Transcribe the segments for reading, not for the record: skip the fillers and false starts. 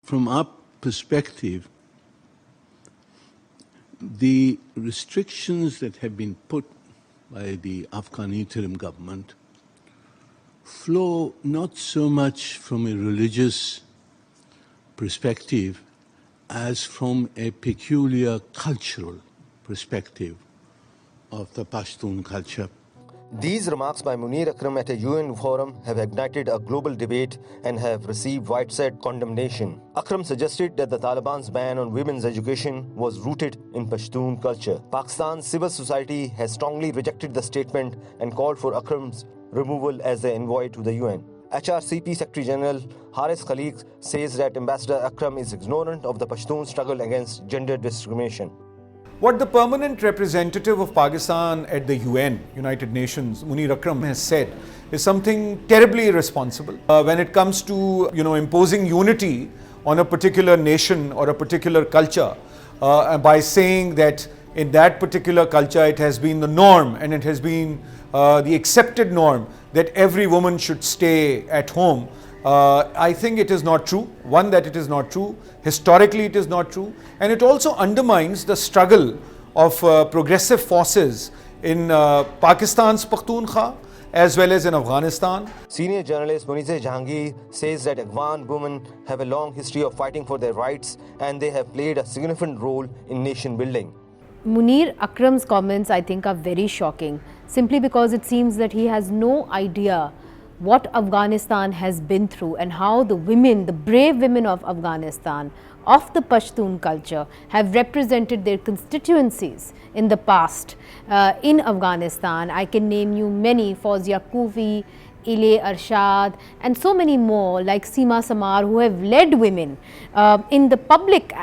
From our perspective, the restrictions that have been put by the Afghan interim government flow not so much from a religious perspective as from a peculiar cultural perspective of the Pashtun culture. These remarks by Munir Akram at a UN forum have ignited a global debate and have received widespread condemnation. Akram suggested that the Taliban's ban on women's education was rooted in Pashtun culture. Pakistan's civil society has strongly rejected the statement and called for Akram's removal as the envoy to the UN. HRCP Secretary General Haris Khaliq says that Ambassador Akram is ignorant of the Pashtun struggle against gender discrimination. What the permanent representative of Pakistan at the UN, United Nations, Munir Akram, has said is something terribly irresponsible. When it comes to imposing unity on a particular nation or a particular culture, by saying that in that particular culture it has been the norm and it has been the accepted norm that every woman should stay at home. I think it is not true. One, that it is not true. Historically, it is not true. And it also undermines the struggle of progressive forces in Pakistan's Pakhtunkhwa as well as in Afghanistan. Senior journalist Munir Jahangir says that Afghan women have a long history of fighting for their rights and they have played a significant role in nation building. Munir Akram's comments, I think, are very shocking, simply because it seems that he has no idea what Afghanistan has been through and how the women, the brave women of Afghanistan, of the Pashtun culture, have represented their constituencies in the past in Afghanistan. I can name you many: Fawzia Kufi, Ile Arshad, and so many more, like Seema Samar, who have led women in the public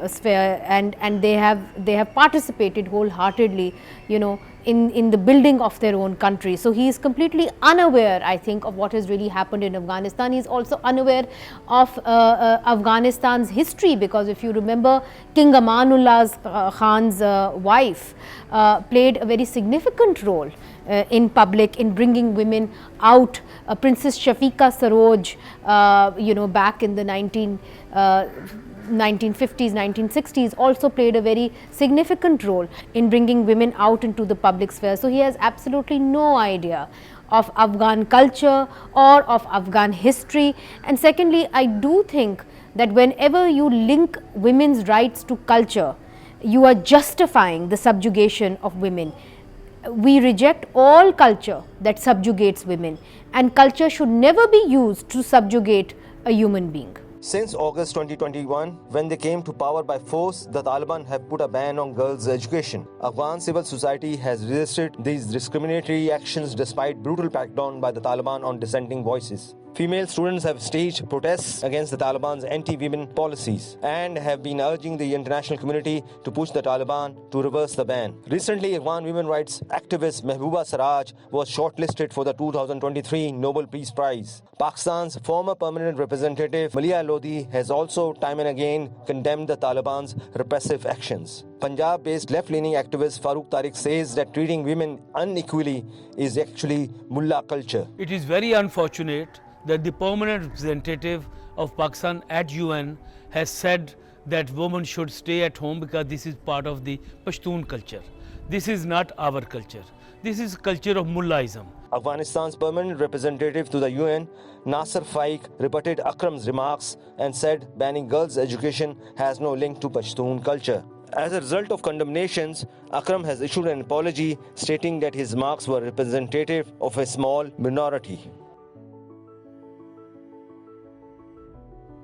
sphere, and they have participated wholeheartedly, in the building of their own country. So he is completely unaware, I think, of what has really happened in Afghanistan. He is also unaware of Afghanistan's history, because if you remember, King Amanullah Khan's wife played a very significant role in public in bringing women out. Princess Shafiqa Saroj, back in the 1950s, 1960s, also played a very significant role in bringing women out into the public sphere. So he has absolutely no idea of Afghan culture or of Afghan history. And secondly, I do think that whenever you link women's rights to culture, you are justifying the subjugation of women. We reject all culture that subjugates women, and culture should never be used to subjugate a human being. Since August 2021, when they came to power by force, the Taliban have put a ban on girls' education. Afghan civil society has resisted these discriminatory actions despite brutal crackdown by the Taliban on dissenting voices. Female students have staged protests against the Taliban's anti-women policies and have been urging the international community to push the Taliban to reverse the ban. Recently, Afghan women rights activist Mehbooba Siraj was shortlisted for the 2023 Nobel Peace Prize. Pakistan's former permanent representative Malia Lodi has also time and again condemned the Taliban's repressive actions. Punjab-based left-leaning activist Farooq Tariq says that treating women unequally is actually mullah culture. It is very unfortunate that the permanent representative of Pakistan at UN has said that women should stay at home because this is part of the Pashtun culture. This is not our culture. This is culture of mullahism. Afghanistan's permanent representative to the UN, Nasser Faik, rebutted Akram's remarks and said banning girls' education has no link to Pashtun culture. As a result of condemnations, Akram has issued an apology stating that his remarks were representative of a small minority.